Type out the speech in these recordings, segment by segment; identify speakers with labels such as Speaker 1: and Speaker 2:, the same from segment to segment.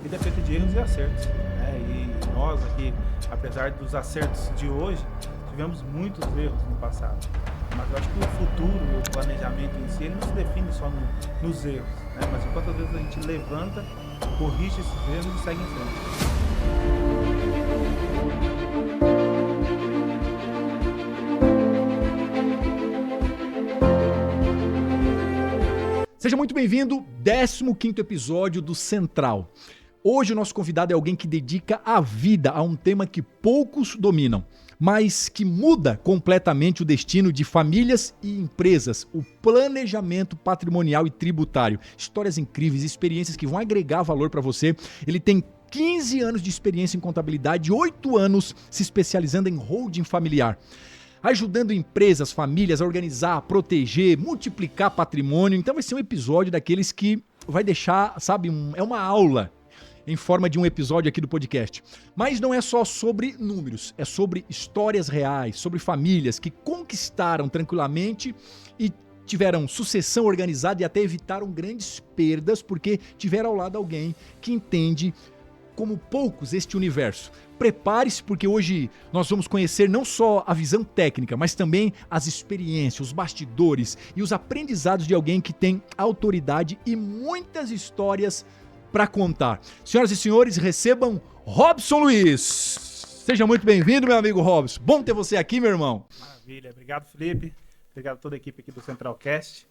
Speaker 1: vida é feita de erros e acertos, né? E nós aqui, apesar dos acertos de hoje, tivemos muitos erros no passado. Mas eu acho que o futuro e o planejamento em si, ele não se define só nos erros, né? Mas quantas vezes a gente levanta, corrige esses erros e segue em frente.
Speaker 2: Seja muito bem-vindo, 15º episódio do Central. Hoje o nosso convidado é alguém que dedica a vida a um tema que poucos dominam, mas que muda completamente o destino de famílias e empresas, o planejamento patrimonial e tributário. Histórias incríveis, experiências que vão agregar valor para você. Ele tem 15 anos de experiência em contabilidade e 8 anos se especializando em holding familiar, ajudando empresas, famílias a organizar, a proteger, multiplicar patrimônio. Então vai ser um episódio daqueles que vai deixar, sabe, é uma aula em forma de um episódio aqui do podcast. Mas não é só sobre números, é sobre histórias reais, sobre famílias que conquistaram tranquilamente e tiveram sucessão organizada e até evitaram grandes perdas porque tiveram ao lado alguém que entende como poucos este universo. Prepare-se, porque hoje nós vamos conhecer não só a visão técnica, mas também as experiências, os bastidores e os aprendizados de alguém que tem autoridade e muitas histórias para contar. Senhoras e senhores, recebam Robson Luiz. Seja muito bem-vindo, meu amigo Robson. Bom ter você aqui, meu irmão.
Speaker 1: Maravilha. Obrigado, Felipe. Obrigado a toda a equipe aqui do Centralcast.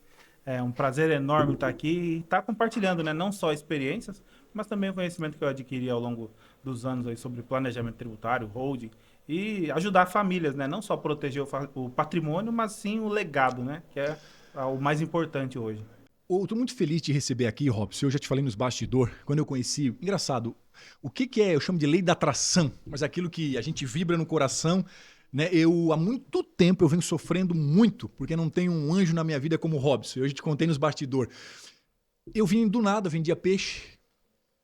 Speaker 1: É um prazer enorme estar aqui e estar compartilhando, né, não só experiências, mas também o conhecimento que eu adquiri ao longo dos anos aí sobre planejamento tributário, holding, e ajudar famílias, né, não só proteger o patrimônio, mas sim o legado, né, que é o mais importante hoje.
Speaker 2: Eu tô muito feliz de te receber aqui, Robson. Eu já te falei nos bastidores, quando eu conheci. Engraçado, o que é, eu chamo de lei da atração, mas aquilo que a gente vibra no coração, né? Há muito tempo eu venho sofrendo muito, porque não tem um anjo na minha vida como o Robson. Eu já te contei nos bastidores. Eu vim do nada, vendia peixe,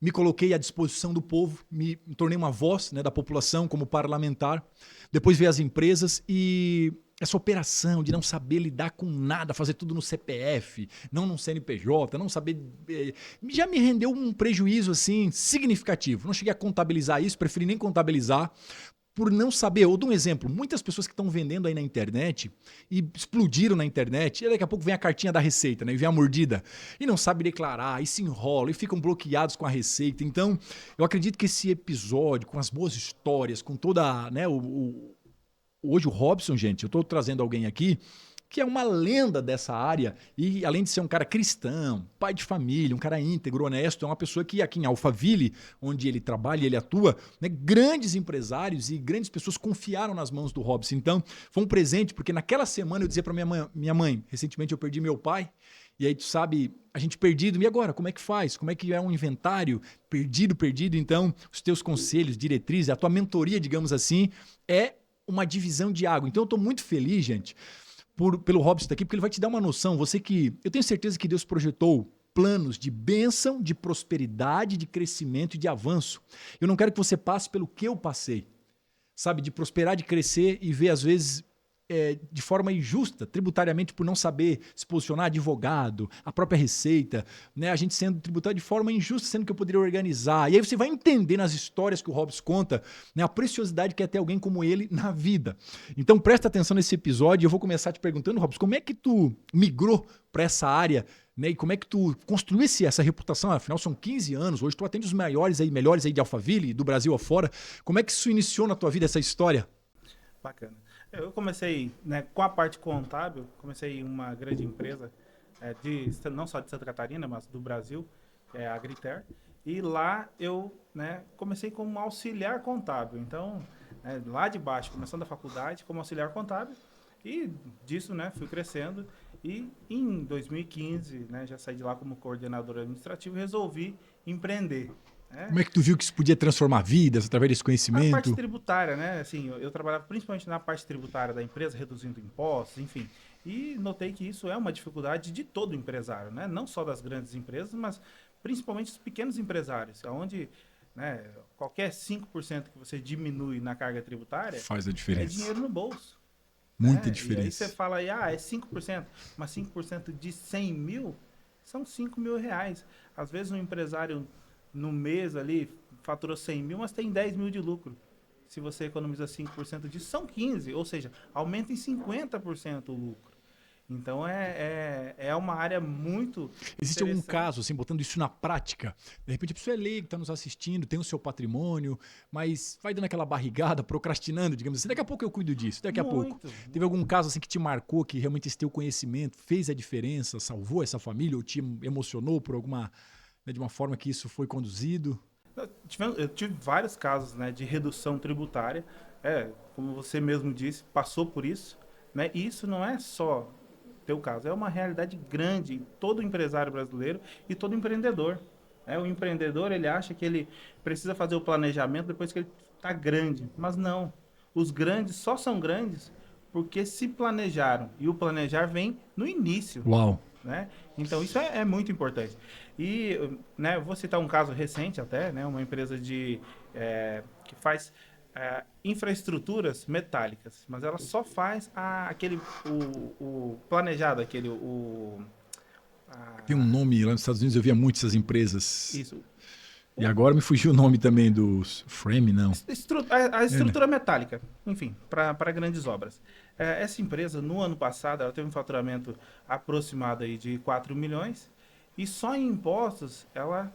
Speaker 2: me coloquei à disposição do povo, me tornei uma voz, né, da população como parlamentar. Depois veio as empresas e essa operação de não saber lidar com nada, fazer tudo no CPF, não no CNPJ, não saber... já me rendeu um prejuízo assim significativo. Não cheguei a contabilizar isso, preferi nem contabilizar, por não saber. Eu dou um exemplo, muitas pessoas que estão vendendo aí na internet e explodiram na internet, e daqui a pouco vem a cartinha da Receita, né, e vem a mordida, e não sabe declarar, e se enrolam, e ficam bloqueados com a Receita. Então, eu acredito que esse episódio, com as boas histórias, com toda, né, hoje o Robson, gente, eu estou trazendo alguém aqui que é uma lenda dessa área e além de ser um cara cristão, pai de família, um cara íntegro, honesto, é uma pessoa que aqui em Alphaville, onde ele trabalha e ele atua, né, grandes empresários e grandes pessoas confiaram nas mãos do Robson. Então, foi um presente, porque naquela semana eu dizia para minha mãe, recentemente eu perdi meu pai, e aí tu sabe, a gente perdido, e agora, como é que faz? Como é que é um inventário perdido? Então, os teus conselhos, diretrizes, a tua mentoria, digamos assim, é uma divisão de água. Então, eu estou muito feliz, gente, pelo Robson aqui, porque ele vai te dar uma noção. Você que... Eu tenho certeza que Deus projetou planos de bênção, de prosperidade, de crescimento e de avanço. Eu não quero que você passe pelo que eu passei. Sabe, de prosperar, de crescer e ver, às vezes, de forma injusta, tributariamente, por não saber se posicionar, advogado, a própria Receita, né? A gente sendo tributado de forma injusta, sendo que eu poderia organizar. E aí você vai entender nas histórias que o Robson conta, né, a preciosidade que é ter alguém como ele na vida. Então presta atenção nesse episódio e eu vou começar te perguntando, Robson, como é que tu migrou para essa área, né? E como é que tu construísse essa reputação? Afinal, são 15 anos, hoje tu atende os melhores aí de Alphaville, do Brasil afora. Como é que isso iniciou na tua vida, essa história?
Speaker 1: Bacana. Eu comecei, né, com a parte contábil, comecei em uma grande empresa, não só de Santa Catarina, mas do Brasil, que é a Agriter, e lá eu, né, comecei como auxiliar contábil. Então, lá de baixo, começando a faculdade como auxiliar contábil, e disso, né, fui crescendo, e em 2015, né, já saí de lá como coordenador administrativo e resolvi empreender.
Speaker 2: Como é que tu viu que isso podia transformar vidas através desse conhecimento?
Speaker 1: A parte tributária, né? Assim, eu trabalhava principalmente na parte tributária da empresa, reduzindo impostos, enfim. E notei que isso é uma dificuldade de todo empresário, né? Não só das grandes empresas, mas principalmente dos pequenos empresários, onde, né, qualquer 5% que você diminui na carga tributária
Speaker 2: faz a diferença.
Speaker 1: É dinheiro no bolso.
Speaker 2: Muita
Speaker 1: né?
Speaker 2: diferença.
Speaker 1: E aí você fala aí, é 5%, mas 5% de 100 mil são 5 mil reais. Às vezes um empresário no mês ali faturou 100 mil, mas tem 10 mil de lucro. Se você economiza 5% disso, são 15, ou seja, aumenta em 50% o lucro. Então é uma área muito
Speaker 2: Existe algum
Speaker 1: interessante.
Speaker 2: caso, assim, botando isso na prática? De repente a pessoa é leiga, está nos assistindo, tem o seu patrimônio, mas vai dando aquela barrigada, procrastinando, digamos assim. Daqui a pouco eu cuido disso, daqui a pouco.
Speaker 1: Muito.
Speaker 2: Teve algum caso assim que te marcou, que realmente esse teu conhecimento fez a diferença, salvou essa família ou te emocionou por alguma, né, de uma forma que isso foi conduzido?
Speaker 1: Eu tive vários casos, né, de redução tributária. Como você mesmo disse, passou por isso, né? E isso não é só teu caso, é uma realidade grande em todo empresário brasileiro e todo empreendedor. Né? O empreendedor, ele acha que ele precisa fazer o planejamento depois que ele está grande, mas não. Os grandes só são grandes porque se planejaram, e o planejar vem no início.
Speaker 2: Uau!
Speaker 1: Né? Então isso é muito importante. E, né, eu vou citar um caso recente até, né, uma empresa que faz infraestruturas metálicas, mas ela só faz o planejado,
Speaker 2: Tem um nome lá nos Estados Unidos, eu via muito essas empresas.
Speaker 1: isso.
Speaker 2: E agora me fugiu o nome também dos Frame, não.
Speaker 1: A estrutura metálica, enfim, para grandes obras. Essa empresa, no ano passado, ela teve um faturamento aproximado aí de 4 milhões e só em impostos ela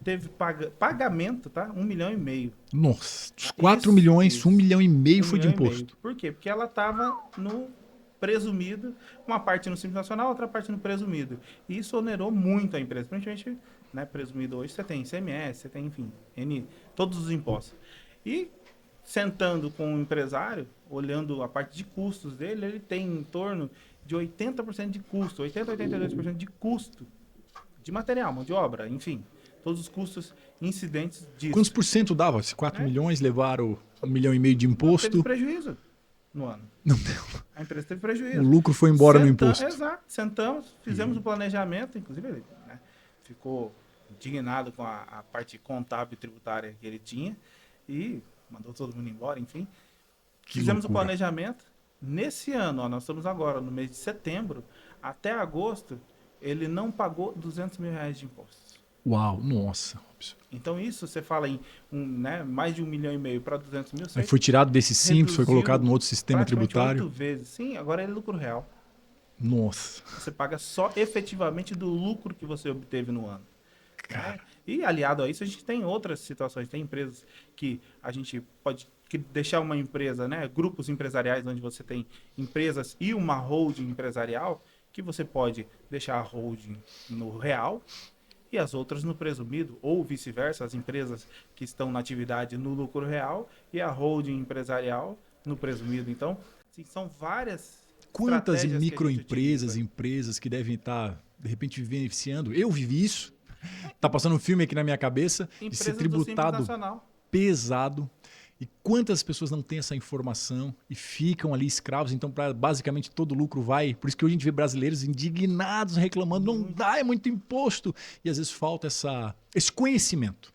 Speaker 1: teve pagamento, tá? 1,5 milhão.
Speaker 2: Nossa, dos 4 milhões,
Speaker 1: Isso.
Speaker 2: 1,5 milhão foi de
Speaker 1: 1,5 milhão.
Speaker 2: imposto.
Speaker 1: Por quê? Porque ela estava no presumido, uma parte no Simples Nacional, outra parte no presumido. E isso onerou muito a empresa, principalmente, né, presumido hoje, você tem ICMS, você tem, enfim, todos os impostos. E sentando com o empresário, olhando a parte de custos dele, ele tem em torno de 80% de custo, 80 a 82% de custo de material, mão de obra, enfim, todos os custos incidentes disso.
Speaker 2: Quantos por cento dava? Se 4 milhões levaram 1,5 milhão de imposto?
Speaker 1: Teve prejuízo no ano.
Speaker 2: Não deu.
Speaker 1: A empresa teve prejuízo.
Speaker 2: O lucro foi embora no imposto.
Speaker 1: Exato. Sentamos, fizemos o planejamento, inclusive ele, né, ficou indignado com a parte contábil e tributária que ele tinha e mandou todo mundo embora, enfim. Fizemos o planejamento. Nesse ano, nós estamos agora no mês de setembro, até agosto, ele não pagou 200 mil reais de impostos.
Speaker 2: Uau, nossa.
Speaker 1: Então isso, você fala em né, mais de 1,5 milhão para 200 mil.
Speaker 2: Aí foi tirado desse simples, foi colocado no outro sistema tributário.
Speaker 1: 8 vezes. Sim, agora é lucro real.
Speaker 2: Nossa.
Speaker 1: Você paga só efetivamente do lucro que você obteve no ano. Cara. E aliado a isso, a gente tem outras situações. Tem empresas que a gente pode deixar uma empresa, né, grupos empresariais onde você tem empresas e uma holding empresarial, que você pode deixar a holding no real e as outras no presumido, ou vice-versa, as empresas que estão na atividade no lucro real e a holding empresarial no presumido. Então, assim, são várias.
Speaker 2: Quantas microempresas, empresas que devem estar, de repente, beneficiando? Eu vivi isso. Tá passando um filme aqui na minha cabeça de ser tributado pesado. E quantas pessoas não têm essa informação e ficam ali escravos? Então, basicamente, todo lucro vai. Por isso que hoje a gente vê brasileiros indignados, reclamando, não dá, é muito imposto. E às vezes falta esse conhecimento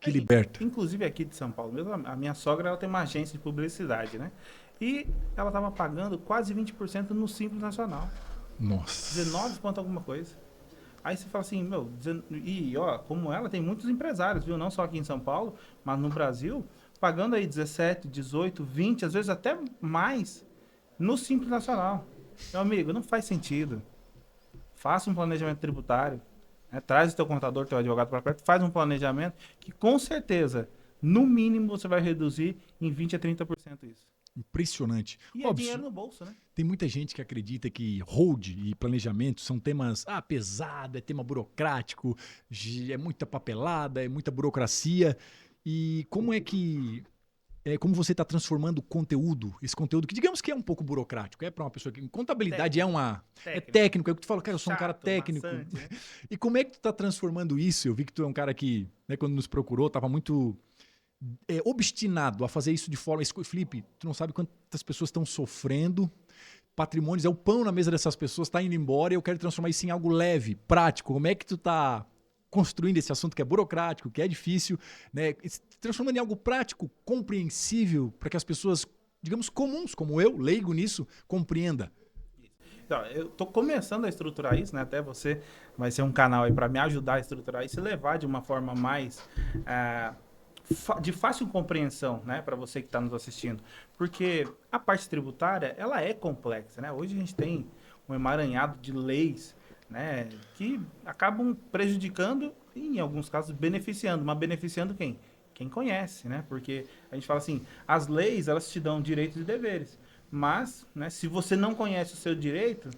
Speaker 2: que liberta.
Speaker 1: Inclusive aqui de São Paulo mesmo, a minha sogra ela tem uma agência de publicidade, né? E ela estava pagando quase 20% no Simples Nacional.
Speaker 2: Nossa.
Speaker 1: 19 ponto alguma coisa. Aí você fala assim, meu, e ó, como ela, tem muitos empresários, viu? Não só aqui em São Paulo, mas no Brasil, pagando aí 17, 18, 20, às vezes até mais, no Simples Nacional. Meu amigo, não faz sentido. Faça um planejamento tributário, né? Traz o teu contador, teu advogado para perto, faz um planejamento que com certeza, no mínimo, você vai reduzir em 20 a 30% isso.
Speaker 2: Impressionante.
Speaker 1: E é dinheiro no bolso, né?
Speaker 2: Tem muita gente que acredita que hold e planejamento são temas pesado, é tema burocrático, é muita papelada, é muita burocracia. E como é que como você está transformando o conteúdo, esse conteúdo que digamos que é um pouco burocrático, para uma pessoa que contabilidade é técnico, é o que tu fala, cara, eu sou um cara técnico. Bastante, né? E como é que tu está transformando isso? Eu vi que tu é um cara que, né, quando nos procurou, estava muito obstinado a fazer isso de forma... Felipe, tu não sabe quantas pessoas estão sofrendo, patrimônios, é o pão na mesa dessas pessoas, está indo embora e eu quero transformar isso em algo leve, prático. Como é que tu está construindo esse assunto que é burocrático, que é difícil, né? Transformando em algo prático, compreensível, para que as pessoas, digamos, comuns, como eu, leigo nisso, compreenda?
Speaker 1: Então, eu estou começando a estruturar isso, né? Até você vai ser um canal aí para me ajudar a estruturar isso e levar de uma forma mais de fácil compreensão, né, para você que está nos assistindo. Porque a parte tributária, ela é complexa, né? Hoje a gente tem um emaranhado de leis, né, que acabam prejudicando e, em alguns casos, beneficiando. Mas beneficiando quem? Quem conhece, né? Porque a gente fala assim, as leis, elas te dão direitos e deveres. Mas, né, se você não conhece o seu direito,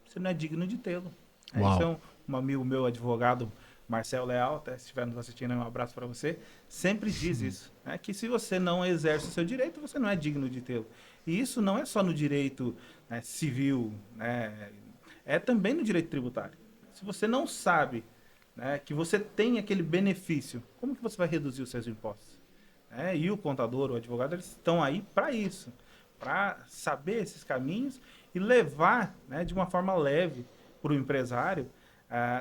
Speaker 1: você não é digno de tê-lo. Isso é
Speaker 2: Uau.
Speaker 1: um amigo meu, advogado, Marcel Leal, até se estiver nos assistindo, um abraço para você, sempre diz isso, né, que se você não exerce o seu direito, você não é digno de tê-lo. E isso não é só no direito, né, civil, né, é também no direito tributário. Se você não sabe, né, que você tem aquele benefício, como que você vai reduzir os seus impostos? E o contador, o advogado, eles estão aí para isso, para saber esses caminhos e levar, né, de uma forma leve para o empresário.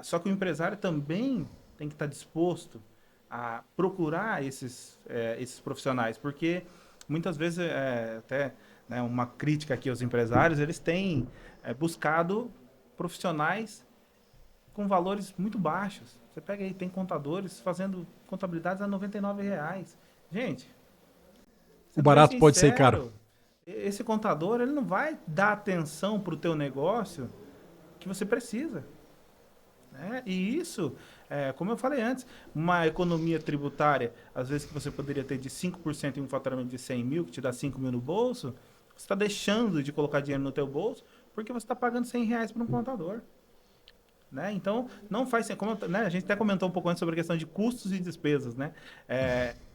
Speaker 1: Só que o empresário também tem que estar disposto a procurar esses profissionais, porque muitas vezes, até, né, uma crítica aqui aos empresários, eles têm buscado profissionais com valores muito baixos. Você pega aí, tem contadores fazendo contabilidades a R$ 99. Gente,
Speaker 2: O
Speaker 1: sendo bem
Speaker 2: barato pode ser caro.
Speaker 1: sincero, esse contador ele não vai dar atenção para o teu negócio que você precisa. Né? E isso, como eu falei antes, uma economia tributária, às vezes que você poderia ter de 5% em um faturamento de 100 mil, que te dá 5 mil no bolso, você está deixando de colocar dinheiro no teu bolso porque você está pagando R$ 100 para um contador. Né? Então, não faz como, né? A gente até comentou um pouco antes sobre a questão de custos e despesas. Né?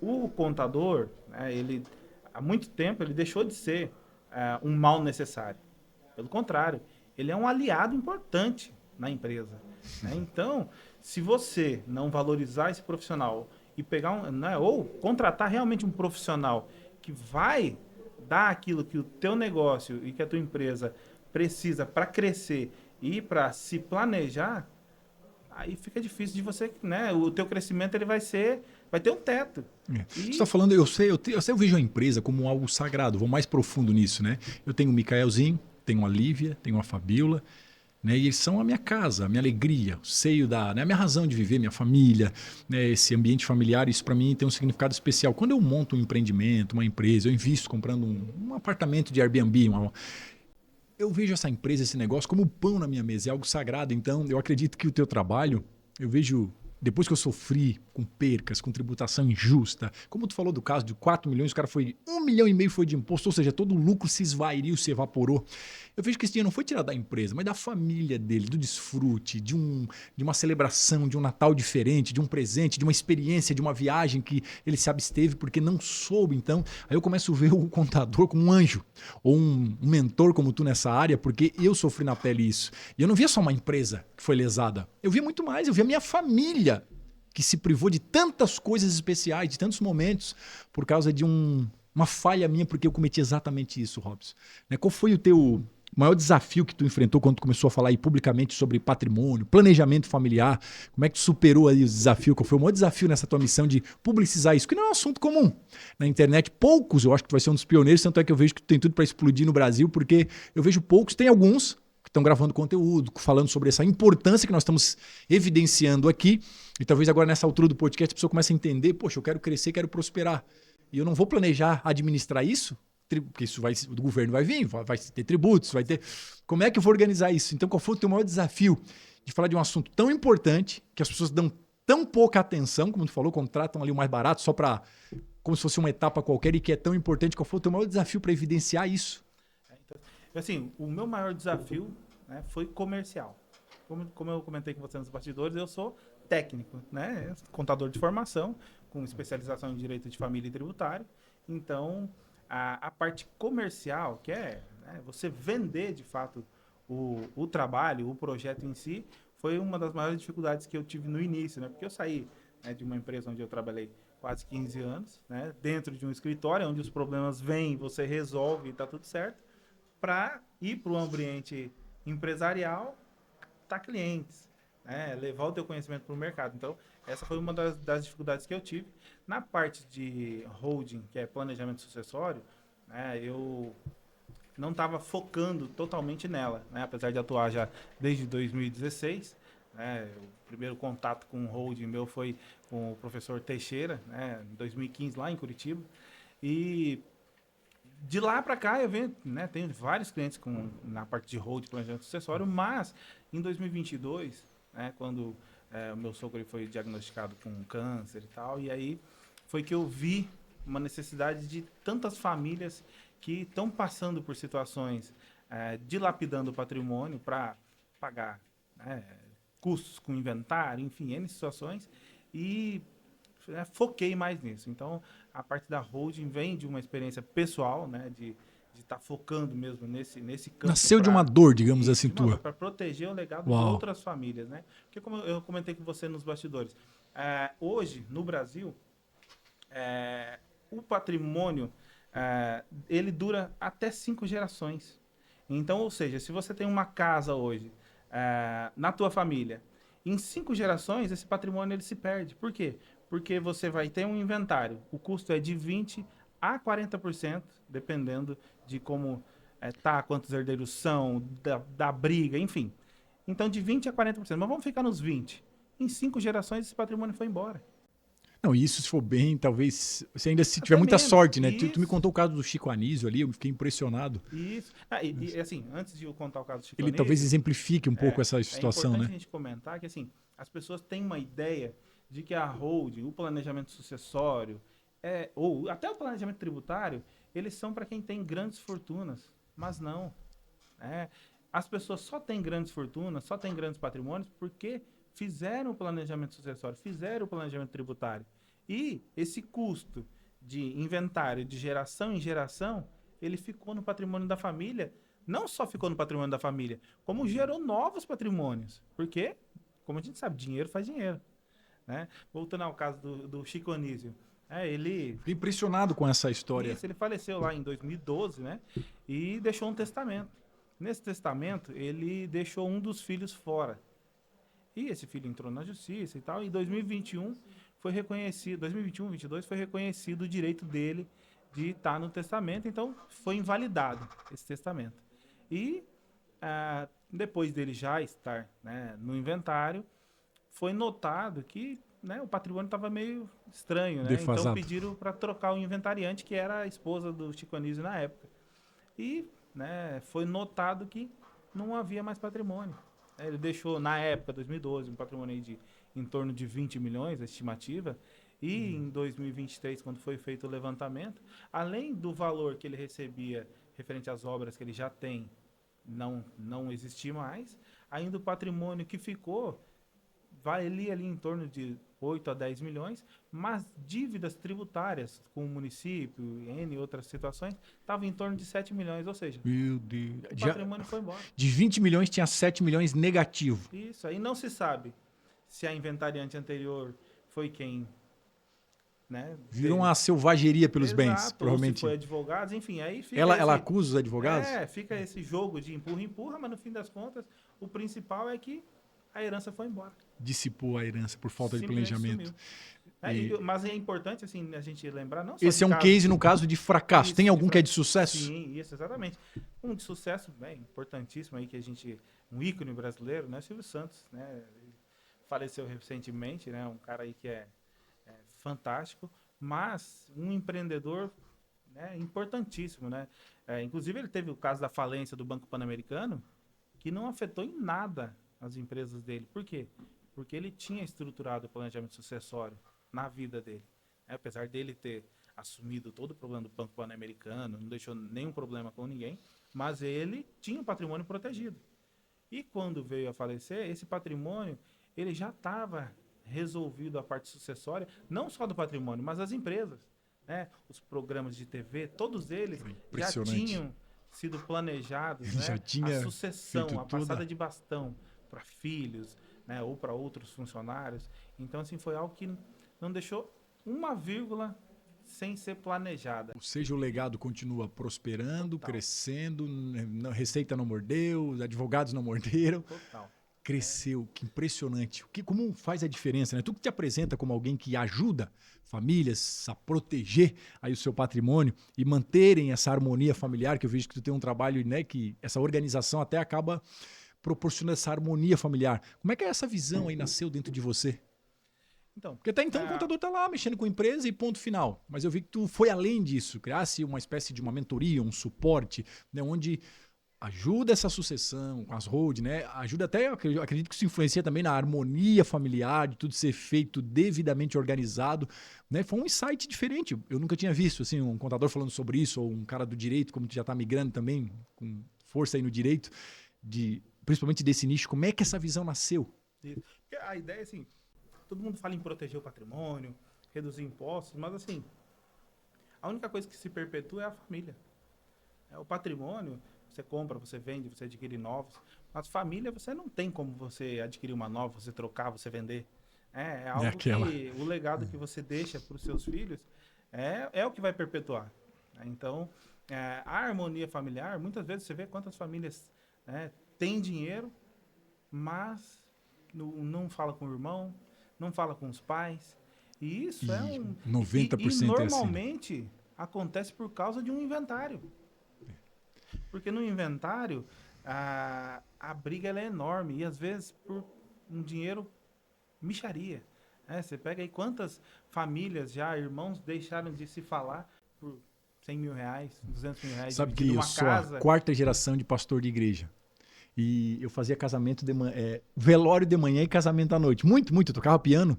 Speaker 1: O contador, né, ele, há muito tempo, ele deixou de ser um mal necessário. Pelo contrário, ele é um aliado importante na empresa. Né? Então, se você não valorizar esse profissional e pegar né, ou contratar realmente um profissional que vai dar aquilo que o teu negócio e que a tua empresa precisa para crescer e para se planejar, aí fica difícil de você, né? O teu crescimento ele vai ter um teto.
Speaker 2: Você está falando, eu vejo a empresa como algo sagrado, vou mais profundo nisso, né? Eu tenho o Micaelzinho, tenho a Lívia, tenho a Fabiola, né? E eles são a minha casa, a minha alegria, o seio né? A minha razão de viver, minha família, né? Esse ambiente familiar, isso para mim tem um significado especial. Quando eu monto um empreendimento, uma empresa, eu invisto comprando um apartamento de Airbnb, eu vejo essa empresa, esse negócio como pão na minha mesa, é algo sagrado. Então, eu acredito que o teu trabalho, eu vejo, depois que eu sofri com percas, com tributação injusta, como tu falou do caso de 4 milhões, o cara foi 1,5 milhão foi de imposto, ou seja, todo o lucro se esvairiu, se evaporou. Eu vejo que esse dinheiro não foi tirado da empresa, mas da família dele, do desfrute, de uma celebração, de um Natal diferente, de um presente, de uma experiência, de uma viagem que ele se absteve porque não soube. Então, aí eu começo a ver o contador como um anjo, ou um mentor como tu nessa área, porque eu sofri na pele isso. E eu não via só uma empresa que foi lesada, eu via muito mais, eu via a minha família que se privou de tantas coisas especiais, de tantos momentos, por causa de uma falha minha, porque eu cometi exatamente isso, Robson. Né? Qual foi o teu maior desafio que tu enfrentou quando tu começou a falar aí publicamente sobre patrimônio, planejamento familiar? Como é que tu superou aí os desafios? Qual foi o maior desafio nessa tua missão de publicizar isso? Que não é um assunto comum na internet. Poucos, eu acho que tu vai ser um dos pioneiros, tanto é que eu vejo que tu tem tudo para explodir no Brasil, porque eu vejo poucos, tem alguns que estão gravando conteúdo, falando sobre essa importância que nós estamos evidenciando aqui. E talvez agora nessa altura do podcast a pessoa comece a entender, poxa, eu quero crescer, quero prosperar. E eu não vou planejar administrar isso, porque isso do governo vai vir, vai ter tributos, vai ter... Como é que eu vou organizar isso? Então, qual foi o teu maior desafio de falar de um assunto tão importante, que as pessoas dão tão pouca atenção, como tu falou, contratam ali o mais barato só para... como se fosse uma etapa qualquer e que é tão importante. Qual foi o teu maior desafio para evidenciar isso?
Speaker 1: Então, assim, o meu maior desafio, né, foi comercial. Como eu comentei com você nos bastidores, eu sou técnico, né, contador de formação, com especialização em direito de família e tributário. Então, a parte comercial, que é, né, você vender de fato o trabalho, o projeto em si, foi uma das maiores dificuldades que eu tive no início, né, porque eu saí, né, de uma empresa onde eu trabalhei quase 15 anos, né, dentro de um escritório onde os problemas vêm, você resolve e está tudo certo, para ir para o ambiente empresarial, tá clientes, né? Levar o teu conhecimento para o mercado. Então, essa foi uma das dificuldades que eu tive. Na parte de holding, que é planejamento sucessório, né, eu não estava focando totalmente nela, né? Apesar de atuar já desde 2016, né? O primeiro contato com o holding meu foi com o professor Teixeira, né? Em 2015, lá em Curitiba. E de lá para cá eu venho, né? Tenho vários clientes na parte de holding, planejamento sucessório, mas em 2022, né? Quando o meu sogro ele foi diagnosticado com câncer e tal, e aí foi que eu vi uma necessidade de tantas famílias que estão passando por situações dilapidando o patrimônio para pagar, né, custos com inventário, enfim, N situações, e foquei mais nisso. Então, a parte da holding vem de uma experiência pessoal, né, de estar focando mesmo nesse campo.
Speaker 2: Nasceu de uma dor, digamos assim, tua.
Speaker 1: Para proteger o legado de
Speaker 2: Uau.
Speaker 1: outras famílias, né? Porque como eu comentei com você nos bastidores, hoje, no Brasil, o patrimônio, ele dura até 5 gerações. Então, ou seja, se você tem uma casa hoje, na tua família, em 5 gerações, esse patrimônio ele se perde. Por quê? Porque você vai ter um inventário. O custo é de 20% a 40%, dependendo de como quantos herdeiros são, da briga, enfim. Então, de 20% a 40%. Mas vamos ficar nos 20%. Em 5 gerações, esse patrimônio foi embora.
Speaker 2: Não, isso se for bem, talvez. Se ainda se tiver
Speaker 1: Até
Speaker 2: muita
Speaker 1: menos.
Speaker 2: sorte, né? Tu
Speaker 1: Isso.
Speaker 2: me contou o caso do Chico Anísio ali, eu fiquei impressionado.
Speaker 1: Isso. E assim, antes de eu contar o caso do Chico
Speaker 2: Ele
Speaker 1: Anísio,
Speaker 2: talvez exemplifique um pouco essa situação,
Speaker 1: importante
Speaker 2: né?
Speaker 1: a gente comentar que assim, as pessoas têm uma ideia de que a holding, o planejamento sucessório, ou até o planejamento tributário, eles são para quem tem grandes fortunas, mas não. As pessoas só têm grandes fortunas, só têm grandes patrimônios porque fizeram o planejamento sucessório, fizeram o planejamento tributário. E esse custo de inventário de geração em geração, ele ficou no patrimônio da família. Não só ficou no patrimônio da família, como gerou novos patrimônios. Porque, como a gente sabe, dinheiro faz dinheiro. Né? Voltando ao caso do Chico Anísio. Ele...
Speaker 2: Fiquei impressionado com essa história.
Speaker 1: Isso, ele faleceu lá em 2012, né? E deixou um testamento. Nesse testamento, ele deixou um dos filhos fora. E esse filho entrou na justiça e tal. E em 2021 foi reconhecido, 2021, 2022 foi reconhecido o direito dele de estar no testamento. Então foi invalidado esse testamento. E depois dele já estar, né, no inventário, foi notado que, né, o patrimônio estava meio estranho, né?
Speaker 2: Defasado.
Speaker 1: Então pediram para trocar o inventariante, que era a esposa do Chico Anísio na época. E, né, foi notado que não havia mais patrimônio. Ele deixou, na época, 2012, um patrimônio aí de em torno de 20 milhões, a estimativa. E em 2023, quando foi feito o levantamento, além do valor que ele recebia referente às obras que ele já tem, não existia mais, ainda o patrimônio que ficou valia ali em torno de 8 a 10 milhões, mas dívidas tributárias com o município e N outras situações, estavam em torno de 7 milhões, ou seja,
Speaker 2: Meu Deus.
Speaker 1: o patrimônio foi embora.
Speaker 2: De 20 milhões tinha 7 milhões negativo.
Speaker 1: Isso, aí não se sabe se a inventariante anterior foi quem... Né,
Speaker 2: virou uma selvageria pelos bens, provavelmente.
Speaker 1: Ou se foi advogados, enfim, aí fica...
Speaker 2: Ela acusa os advogados?
Speaker 1: Fica esse jogo de empurra, mas no fim das contas, o principal é que a herança foi embora.
Speaker 2: Dissipou a herança por falta de planejamento.
Speaker 1: Mas é importante, assim, a gente lembrar, não só
Speaker 2: esse é um case, no caso, de fracasso.
Speaker 1: Isso,
Speaker 2: tem algum que é de sucesso?
Speaker 1: Sim, isso, exatamente. Um de sucesso, importantíssimo aí, que a gente... Um ícone brasileiro, né? Silvio Santos, né? Faleceu recentemente, né? Um cara aí que é fantástico, mas um empreendedor, né, importantíssimo, né? Inclusive, ele teve o caso da falência do Banco Pan-Americano, que não afetou em nada as empresas dele. Por quê? Porque ele tinha estruturado o planejamento sucessório na vida dele. Apesar dele ter assumido todo o problema do Banco Pan-Americano, não deixou nenhum problema com ninguém, mas ele tinha um patrimônio protegido. E quando veio a falecer, esse patrimônio, ele já estava resolvido a parte sucessória, não só do patrimônio, mas das empresas. Né? Os programas de TV, todos eles já tinham sido planejados, né?
Speaker 2: Já tinha
Speaker 1: a sucessão, a passada
Speaker 2: toda...
Speaker 1: de bastão para filhos, né? Ou para outros funcionários. Então, assim, foi algo que não deixou uma vírgula sem ser planejada.
Speaker 2: Ou seja, o legado continua prosperando, crescendo, a receita não mordeu, os advogados não morderam.
Speaker 1: Total.
Speaker 2: cresceu, que impressionante. Como faz a diferença, né? Tu que te apresenta como alguém que ajuda famílias a proteger aí o seu patrimônio e manterem essa harmonia familiar, que eu vejo que tu tem um trabalho, né, que essa organização até acaba proporcionando essa harmonia familiar. Como é que essa visão aí nasceu dentro de você?
Speaker 1: Então,
Speaker 2: Porque até então o contador tá lá mexendo com a empresa e ponto final. Mas eu vi que tu foi além disso, criasse uma espécie de uma mentoria, um suporte, né, onde ajuda essa sucessão, com as hold, né? Ajuda até, eu acredito que isso influencia também na harmonia familiar, de tudo ser feito devidamente organizado, né? Foi um insight diferente. Eu nunca tinha visto assim um contador falando sobre isso, ou um cara do direito, como tu já está migrando também com força aí no direito, principalmente desse nicho. Como é que essa visão nasceu?
Speaker 1: porque a ideia é assim, todo mundo fala em proteger o patrimônio, reduzir impostos, mas assim, a única coisa que se perpetua é a família. O patrimônio, você compra, você vende, você adquire novos. Mas família, você não tem como você adquirir uma nova, você trocar, você vender. É
Speaker 2: É
Speaker 1: algo
Speaker 2: aquela.
Speaker 1: que o legado que você deixa para os seus filhos é o que vai perpetuar. Então, a harmonia familiar, muitas vezes você vê quantas famílias têm dinheiro, mas não fala com o irmão, não fala com os pais. E isso é
Speaker 2: E
Speaker 1: um. E
Speaker 2: 90% é assim, né?
Speaker 1: normalmente acontece por causa de um inventário. Porque no inventário a briga ela é enorme e às vezes por um dinheiro mixaria. Você pega aí quantas famílias já, irmãos, deixaram de se falar por 100 mil reais, 200 mil reais,
Speaker 2: Sabe
Speaker 1: dividindo
Speaker 2: que eu
Speaker 1: uma
Speaker 2: sou a
Speaker 1: casa.
Speaker 2: quarta geração de pastor de igreja. E eu fazia casamento velório de manhã e casamento à noite. Muito, muito. Eu tocava piano.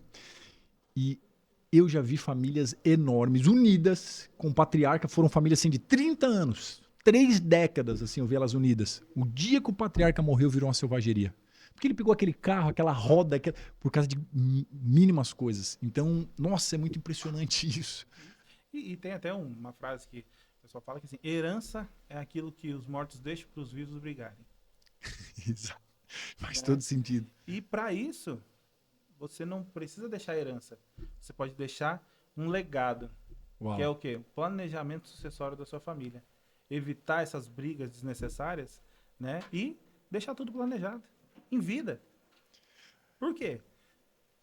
Speaker 2: E eu já vi famílias enormes, unidas, com patriarca. Foram famílias assim de 30 anos. 3 décadas, assim, eu vi elas unidas. O dia que o patriarca morreu, virou uma selvageria. Porque ele pegou aquele carro, aquela roda, por causa de mínimas coisas. Então, nossa, é muito impressionante isso.
Speaker 1: E tem até uma frase que o pessoal fala que assim, herança é aquilo que os mortos deixam para os vivos brigarem.
Speaker 2: Exato. Faz
Speaker 1: Né?
Speaker 2: todo sentido.
Speaker 1: E para isso, você não precisa deixar herança. Você pode deixar um legado, que é
Speaker 2: Uau.
Speaker 1: o quê? O planejamento sucessório da sua família. Evitar essas brigas desnecessárias, né? E deixar tudo planejado. Em vida. Por quê?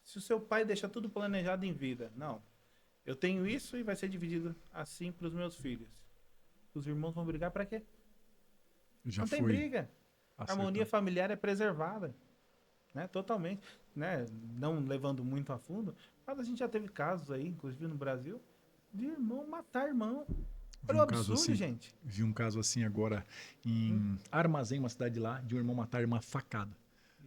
Speaker 1: Se o seu pai deixa tudo planejado em vida, não. Eu tenho isso e vai ser dividido assim para os meus filhos. Os irmãos vão brigar para quê?
Speaker 2: Já
Speaker 1: Não tem
Speaker 2: foi
Speaker 1: briga. A harmonia
Speaker 2: acertado.
Speaker 1: familiar é preservada, né? Totalmente, né? Não levando muito a fundo, mas a gente já teve casos aí, inclusive no Brasil, de irmão matar irmão.
Speaker 2: Vi
Speaker 1: Olha o
Speaker 2: um caso
Speaker 1: absurdo,
Speaker 2: assim.
Speaker 1: gente.
Speaker 2: Vi um caso assim agora em Armazém, uma cidade lá, de um irmão matar a irmã facada.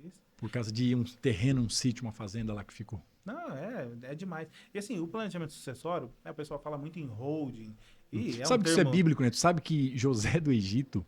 Speaker 1: Isso.
Speaker 2: Por causa de um terreno, um sítio, uma fazenda lá que ficou.
Speaker 1: Não, é demais. E assim, o planejamento sucessório, né, o pessoal fala muito em holding, e é um
Speaker 2: Sabe que isso é
Speaker 1: termo.
Speaker 2: bíblico, né? Tu sabe que José do Egito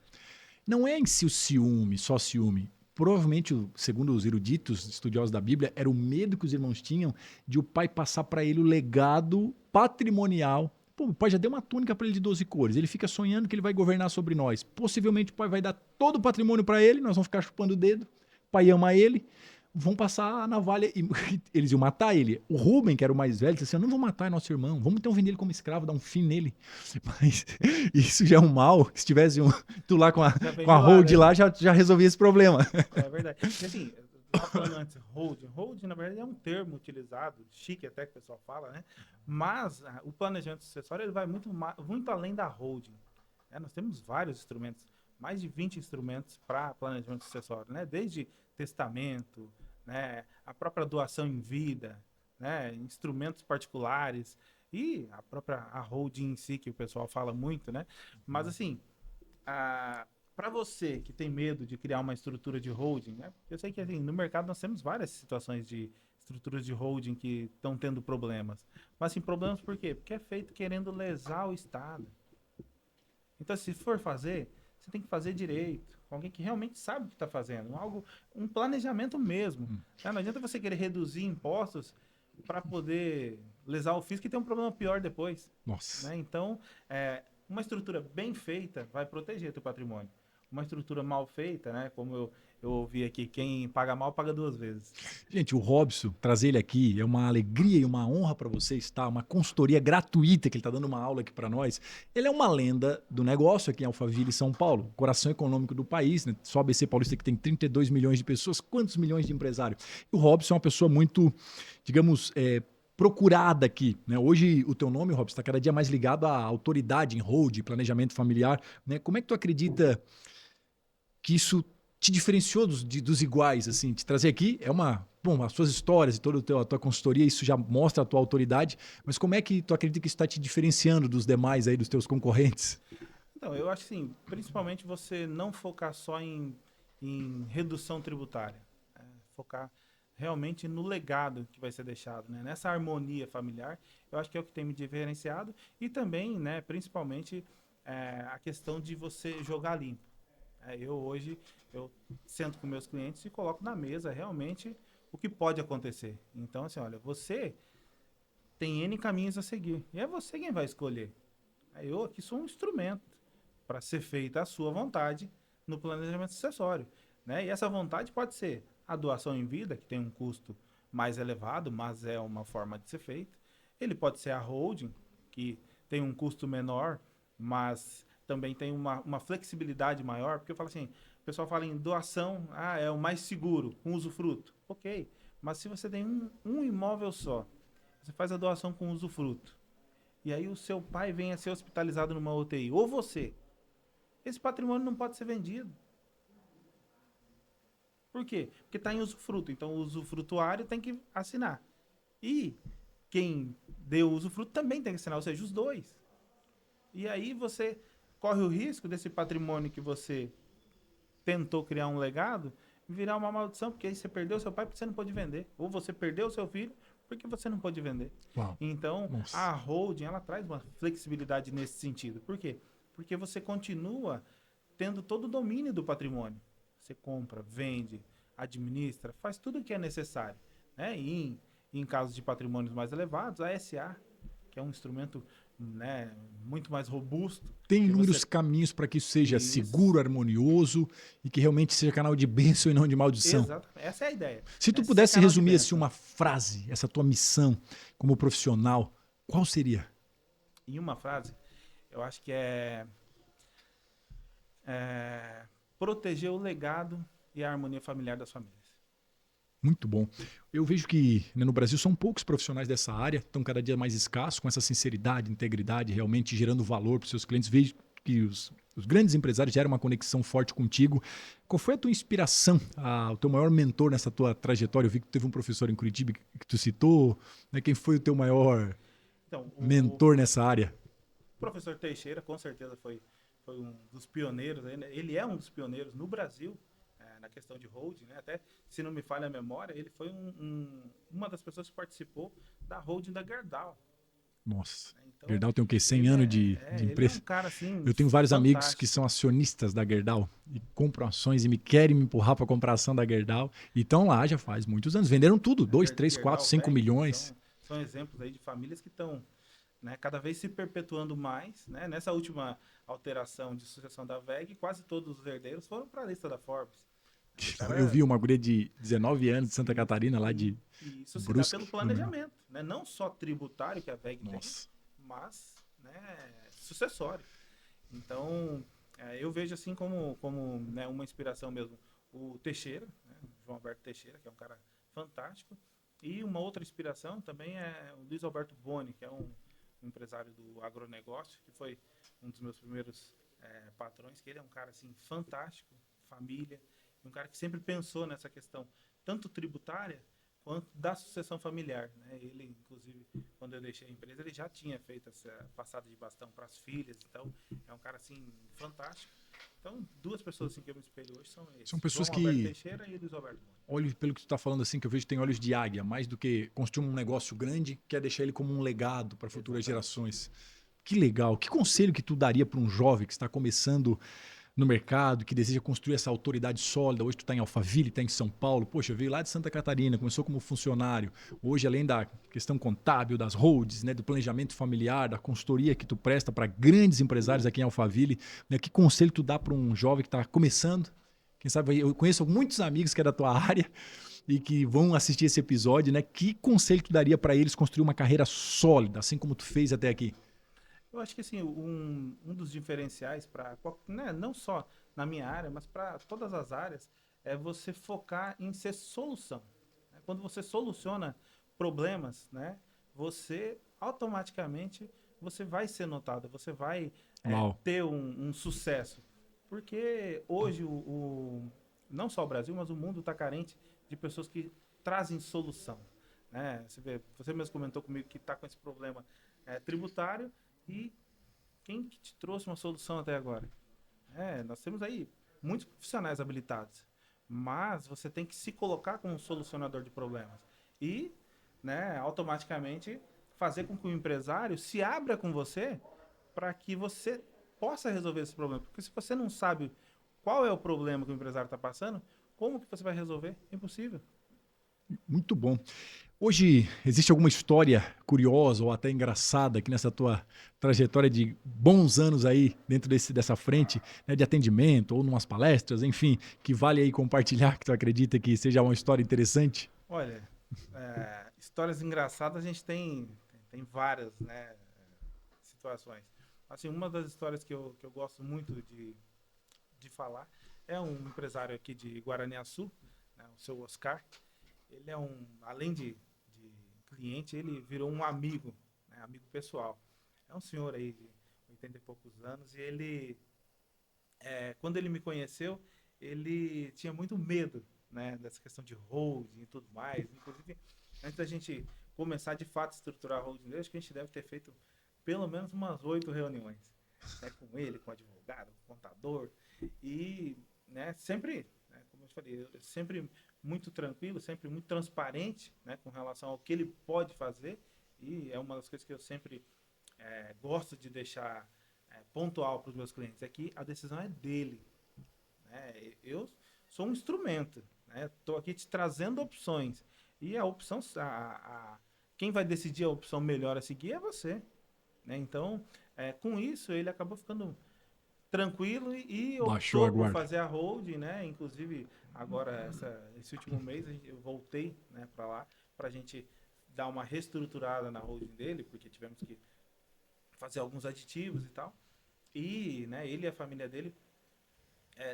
Speaker 2: não é em si o ciúme, só ciúme. Provavelmente, segundo os eruditos estudiosos da Bíblia, era o medo que os irmãos tinham de o pai passar para ele o legado patrimonial. Pô, o pai já deu uma túnica para ele de 12 cores. Ele fica sonhando que ele vai governar sobre nós. Possivelmente o pai vai dar todo o patrimônio para ele, nós vamos ficar chupando o dedo. O pai ama ele, vão passar a navalha e eles iam matar ele. O Rubem, que era o mais velho, disse assim: não vou matar nosso irmão, vamos então vender ele como escravo, dar um fim nele. Mas isso já é um mal. Se tivesse tu lá com
Speaker 1: Já
Speaker 2: com
Speaker 1: vem
Speaker 2: a
Speaker 1: de lá,
Speaker 2: hold
Speaker 1: né?
Speaker 2: lá, já resolvia esse problema.
Speaker 1: É verdade. E assim, eu estava falando antes, holding. Holding, na verdade, é um termo utilizado, chique até que o pessoal fala, né? Mas o planejamento sucessório ele vai muito além da holding. Nós temos vários instrumentos, mais de 20 instrumentos para planejamento sucessório, né? Desde testamento, né? A própria doação em vida, né? Instrumentos particulares e a própria holding em si, que o pessoal fala muito, né? Mas assim, para você que tem medo de criar uma estrutura de holding, né? Eu sei que assim, no mercado nós temos várias situações de estruturas de holding que estão tendo problemas. Mas assim, problemas por quê? Porque é feito querendo lesar o Estado. Então, se for fazer, você tem que fazer direito, com alguém que realmente sabe o que está fazendo, um planejamento mesmo. Tá? Não adianta você querer reduzir impostos para poder lesar o fisco e ter um problema pior depois.
Speaker 2: Nossa.
Speaker 1: Né? Então, uma estrutura bem feita vai proteger teu patrimônio. uma estrutura mal feita, né? Como eu ouvi aqui, quem paga mal paga duas vezes.
Speaker 2: Gente, o Robson, trazer ele aqui é uma alegria e uma honra para você estar, uma consultoria gratuita que ele está dando uma aula aqui para nós. Ele é uma lenda do negócio aqui em Alphaville, São Paulo, coração econômico do país, né? Só a ABC Paulista que tem 32 milhões de pessoas, quantos milhões de empresários? E o Robson é uma pessoa muito, digamos, procurada aqui, né? Hoje o teu nome, Robson, está cada dia mais ligado à autoridade em hold, planejamento familiar, né? Como é que tu acredita que isso te diferenciou dos iguais, assim, te trazer aqui é uma, bom, as suas histórias e toda a tua consultoria, isso já mostra a tua autoridade, mas como é que tu acredita que isso está te diferenciando dos demais aí, dos teus concorrentes?
Speaker 1: Então, eu acho assim, principalmente você não focar só em redução tributária, né? Focar realmente no legado que vai ser deixado, né? Nessa harmonia familiar, eu acho que é o que tem me diferenciado e também, né, principalmente a questão de você jogar limpo. Eu hoje, eu sento com meus clientes e coloco na mesa realmente o que pode acontecer. Então, assim, olha, você tem N caminhos a seguir e é você quem vai escolher. Eu aqui sou um instrumento para ser feita a sua vontade no planejamento sucessório, né? E essa vontade pode ser a doação em vida, que tem um custo mais elevado, mas é uma forma de ser feita. Ele pode ser a holding, que tem um custo menor, mas também tem uma flexibilidade maior, porque eu falo assim, o pessoal fala em doação, é o mais seguro, com usufruto. Ok, mas se você tem um imóvel só, você faz a doação com usufruto, e aí o seu pai vem a ser hospitalizado numa UTI, ou você, esse patrimônio não pode ser vendido. Por quê? Porque está em usufruto. Então o usufrutuário tem que assinar. E quem deu o usufruto também tem que assinar, ou seja, os dois. E aí você corre o risco desse patrimônio que você tentou criar um legado virar uma maldição, porque aí você perdeu seu pai porque você não pôde vender. Ou você perdeu seu filho porque você não pôde vender.
Speaker 2: Uau.
Speaker 1: Então,
Speaker 2: Nossa.
Speaker 1: a holding, ela traz uma flexibilidade nesse sentido. Por quê? Porque você continua tendo todo o domínio do patrimônio. Você compra, vende, administra, faz tudo o que é necessário. Né? E em casos de patrimônios mais elevados, a SA, que é um instrumento, né, muito mais robusto.
Speaker 2: Tem
Speaker 1: Que
Speaker 2: inúmeros
Speaker 1: você...
Speaker 2: caminhos para que isso seja
Speaker 1: Isso.
Speaker 2: seguro, harmonioso e que realmente seja canal de bênção e não de maldição.
Speaker 1: Exatamente. Essa é a ideia.
Speaker 2: Se tu pudesse resumir assim uma frase, essa tua missão como profissional, qual seria?
Speaker 1: Em uma frase, eu acho que é proteger o legado e a harmonia familiar das famílias.
Speaker 2: Muito bom. Eu vejo que, né, no Brasil são poucos profissionais dessa área, estão cada dia mais escassos, com essa sinceridade, integridade, realmente gerando valor para os seus clientes. Vejo que os grandes empresários geram uma conexão forte contigo. Qual foi a tua inspiração, o teu maior mentor nessa tua trajetória? Eu vi que tu teve um professor em Curitiba que tu citou. Né? Quem foi o teu maior mentor nessa área?
Speaker 1: O professor Teixeira, com certeza, foi um dos pioneiros. Ele é um dos pioneiros no Brasil, na questão de holding, né? Até se não me falha a memória, ele foi uma das pessoas que participou da holding da Gerdau.
Speaker 2: Nossa, então, Gerdau tem o quê? 100 anos de empresa?
Speaker 1: Ele é um cara, assim,
Speaker 2: eu tenho vários
Speaker 1: fantástico.
Speaker 2: Amigos que são acionistas da Gerdau e compram ações e querem me empurrar para comprar ação da Gerdau. E estão lá já faz muitos anos. Venderam tudo, 2, 3, 4, 5 milhões.
Speaker 1: São exemplos aí de famílias que estão, né, cada vez se perpetuando mais. Né? Nessa última alteração de sucessão da VEG, quase todos os herdeiros foram para a lista da Forbes.
Speaker 2: Cara, eu vi uma guria de 19 anos de Santa Catarina, lá de
Speaker 1: isso se
Speaker 2: Brusque,
Speaker 1: dá pelo planejamento, né? Não só tributário que a VEG tem, mas, né, sucessório. Então, eu vejo assim como né, uma inspiração mesmo o Teixeira, né, João Alberto Teixeira, que é um cara fantástico. E uma outra inspiração também é o Luiz Alberto Boni, que é um empresário do agronegócio, que foi um dos meus primeiros patrões, que ele é um cara assim fantástico, família, um cara que sempre pensou nessa questão, tanto tributária quanto da sucessão familiar. Né? Ele, inclusive, quando eu deixei a empresa, ele já tinha feito essa passada de bastão para as filhas. Então, é um cara assim fantástico. Então, duas pessoas assim, que eu me espelho hoje são esses.
Speaker 2: São pessoas
Speaker 1: João Alberto Teixeira e Luiz Alberto Boni.
Speaker 2: Olho pelo que tu está falando assim, que eu vejo que tem olhos de águia, mais do que construir um negócio grande, quer deixar ele como um legado para futuras gerações. Que legal. Que conselho que tu daria para um jovem que está começando no mercado, que deseja construir essa autoridade sólida. Hoje tu está em Alphaville, está em São Paulo. Poxa, veio lá de Santa Catarina, começou como funcionário. Hoje, além da questão contábil, das holds, né, do planejamento familiar, da consultoria que tu presta para grandes empresários aqui em Alphaville, né, que conselho tu dá para um jovem que está começando? Quem sabe, eu conheço muitos amigos que é da tua área e que vão assistir esse episódio, né? Que conselho tu daria para eles construir uma carreira sólida, assim como tu fez até aqui?
Speaker 1: Eu acho que assim, um dos diferenciais para, né, não só na minha área, mas para todas as áreas, é você focar em ser solução. Né? Quando você soluciona problemas, né, você automaticamente você vai ser notado, você vai
Speaker 2: Uau.
Speaker 1: ter um sucesso. Porque hoje não só o Brasil, mas o mundo está carente de pessoas que trazem solução. Né? Você mesmo comentou comigo que está com esse problema tributário e quem que te trouxe uma solução até agora? Nós temos aí muitos profissionais habilitados, mas você tem que se colocar como um solucionador de problemas e, né, automaticamente fazer com que o empresário se abra com você para que você possa resolver esse problema. Porque se você não sabe qual é o problema que o empresário está passando, como que você vai resolver? Impossível.
Speaker 2: Muito bom. Hoje, existe alguma história curiosa ou até engraçada aqui nessa tua trajetória de bons anos aí dentro dessa frente, né, de atendimento ou numas palestras, enfim, que vale aí compartilhar, que tu acredita que seja uma história interessante?
Speaker 1: Olha, histórias engraçadas a gente tem várias, né, situações. Assim, uma das histórias que eu gosto muito de falar é um empresário aqui de Guaraniaçu, né, o seu Oscar. Ele é além de cliente, ele virou um amigo, né, amigo pessoal. É um senhor aí de 80 e poucos anos e quando ele me conheceu, ele tinha muito medo, né, dessa questão de holding e tudo mais. Inclusive, antes da gente começar de fato a estruturar a holding dele, acho que a gente deve ter feito pelo menos umas 8 reuniões, né, com ele, com o advogado, com o contador e, né, sempre, né, como eu falei, sempre muito tranquilo, sempre muito transparente, né, com relação ao que ele pode fazer e é uma das coisas que eu sempre gosto de deixar pontual para os meus clientes é que a decisão é dele. Né? Eu sou um instrumento, estou aqui te trazendo opções e a opção, quem vai decidir a opção melhor a seguir é você. Né? Então, com isso ele acabou ficando tranquilo e
Speaker 2: Baixou a
Speaker 1: optou por
Speaker 2: guarda.
Speaker 1: fazer a holding, né? Inclusive agora esse último mês eu voltei, né, para lá para a gente dar uma reestruturada na holding dele, porque tivemos que fazer alguns aditivos e tal. E, né, ele e a família dele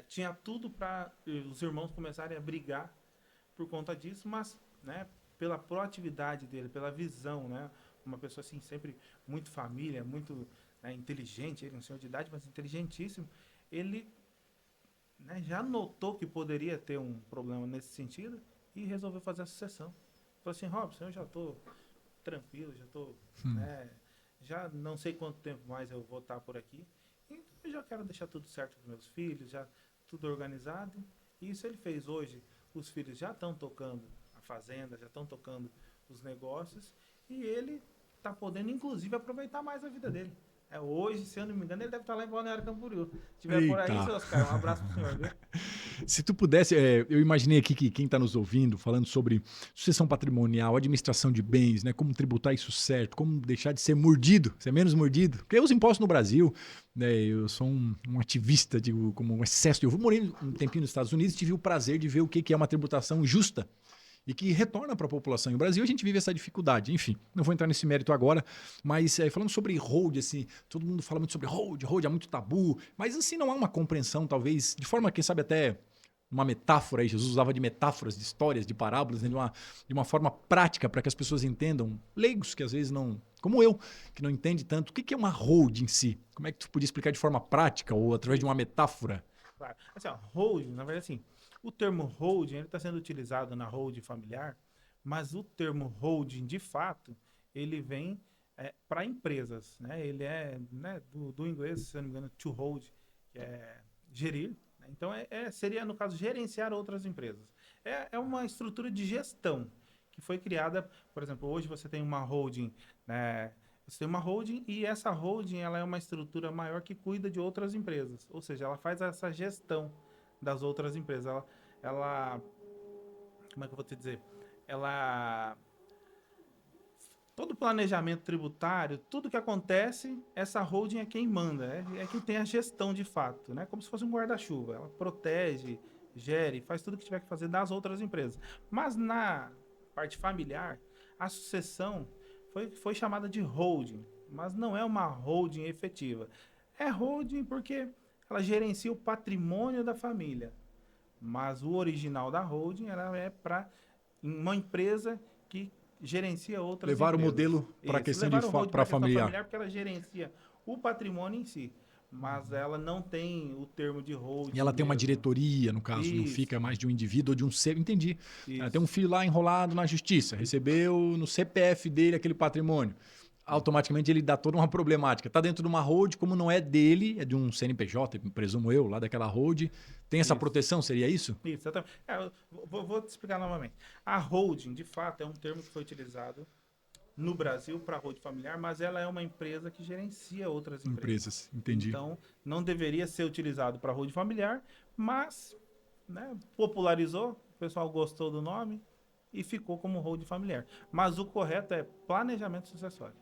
Speaker 1: tinha tudo para os irmãos começarem a brigar por conta disso, mas, né, pela proatividade dele, pela visão, né, uma pessoa assim sempre muito família, muito, né, inteligente, ele é um senhor de idade, mas inteligentíssimo, ele, né, já notou que poderia ter um problema nesse sentido e resolveu fazer a sucessão. Falou assim, Robson, eu já estou tranquilo, já estou, né, já não sei quanto tempo mais eu vou estar por aqui, então eu já quero deixar tudo certo para meus filhos, já tudo organizado. E isso ele fez hoje. Os filhos já estão tocando a fazenda, já estão tocando os negócios e ele está podendo, inclusive, aproveitar mais a vida dele. Hoje, se eu não me engano, ele deve estar lá em Balneário Camboriú. Se estiver por aí,
Speaker 2: Eita.
Speaker 1: seu Oscar, um abraço pro senhor, viu?
Speaker 2: Se tu pudesse, eu imaginei aqui que quem está nos ouvindo, falando sobre sucessão patrimonial, administração de bens, né, como tributar isso certo, como deixar de ser mordido, ser menos mordido. Porque os impostos no Brasil, né, eu sou um ativista, digo, como um excesso. Eu morei um tempinho nos Estados Unidos e tive o prazer de ver o que é uma tributação justa e que retorna para a população. E o Brasil a gente vive essa dificuldade. Enfim, não vou entrar nesse mérito agora, mas falando sobre hold, assim, todo mundo fala muito sobre hold, é muito tabu, mas assim não há uma compreensão, talvez, de forma, quem sabe até uma metáfora, aí, Jesus usava de metáforas, de histórias, de parábolas, né, de uma forma prática para que as pessoas entendam, leigos que às vezes não, como eu, que não entende tanto, o que é uma hold em si? Como é que tu podia explicar de forma prática ou através de uma
Speaker 1: Isso,
Speaker 2: metáfora?
Speaker 1: claro. Assim, ó, holding, na verdade, assim, o termo holding está sendo utilizado na holding familiar, mas o termo holding, de fato, ele vem para empresas, né? Ele é, né, do inglês, se não me engano, to hold, que é gerir. Né? Então, seria, no caso, gerenciar outras empresas. É uma estrutura de gestão que foi criada, por exemplo, hoje você tem uma holding, né, Você tem uma holding e essa holding ela é uma estrutura maior que cuida de outras empresas. Ou seja, ela faz essa gestão das outras empresas. Como é que eu vou te dizer? Ela todo o planejamento tributário, tudo que acontece, essa holding é quem manda, é quem tem a gestão de fato, né? Como se fosse um guarda-chuva. Ela protege, gere, faz tudo que tiver que fazer das outras empresas. Mas na parte familiar, a sucessão foi chamada de holding, mas não é uma holding efetiva. É holding porque ela gerencia o patrimônio da família, mas o original da holding ela é para uma empresa que gerencia outras
Speaker 2: Levar o
Speaker 1: empresas.
Speaker 2: modelo para a
Speaker 1: Isso,
Speaker 2: questão
Speaker 1: levar o holding para
Speaker 2: para
Speaker 1: a questão
Speaker 2: familiar.
Speaker 1: familiar porque ela gerencia o patrimônio em si, mas ela não tem o termo de
Speaker 2: E
Speaker 1: holding
Speaker 2: ela tem uma
Speaker 1: mesmo.
Speaker 2: diretoria, no caso, não fica
Speaker 1: Isso,
Speaker 2: mais de um indivíduo ou de um ser. Entendi. Tem um
Speaker 1: isso,
Speaker 2: filho lá enrolado na justiça, recebeu no CPF dele aquele patrimônio.
Speaker 1: isso.
Speaker 2: Automaticamente ele dá toda uma problemática. Está dentro de uma hold, como não é dele, é de um CNPJ, presumo eu, lá daquela hold. Tem essa
Speaker 1: Isso.
Speaker 2: proteção, seria isso?
Speaker 1: Isso, exatamente. Eu vou te explicar novamente. A holding, de fato, é um termo que foi utilizado no Brasil para holding familiar, mas ela é uma empresa que gerencia outras empresas.
Speaker 2: Empresas, entendi.
Speaker 1: Então, não deveria ser utilizado para holding familiar, mas né, popularizou, o pessoal gostou do nome e ficou como holding familiar. Mas o correto é planejamento sucessório.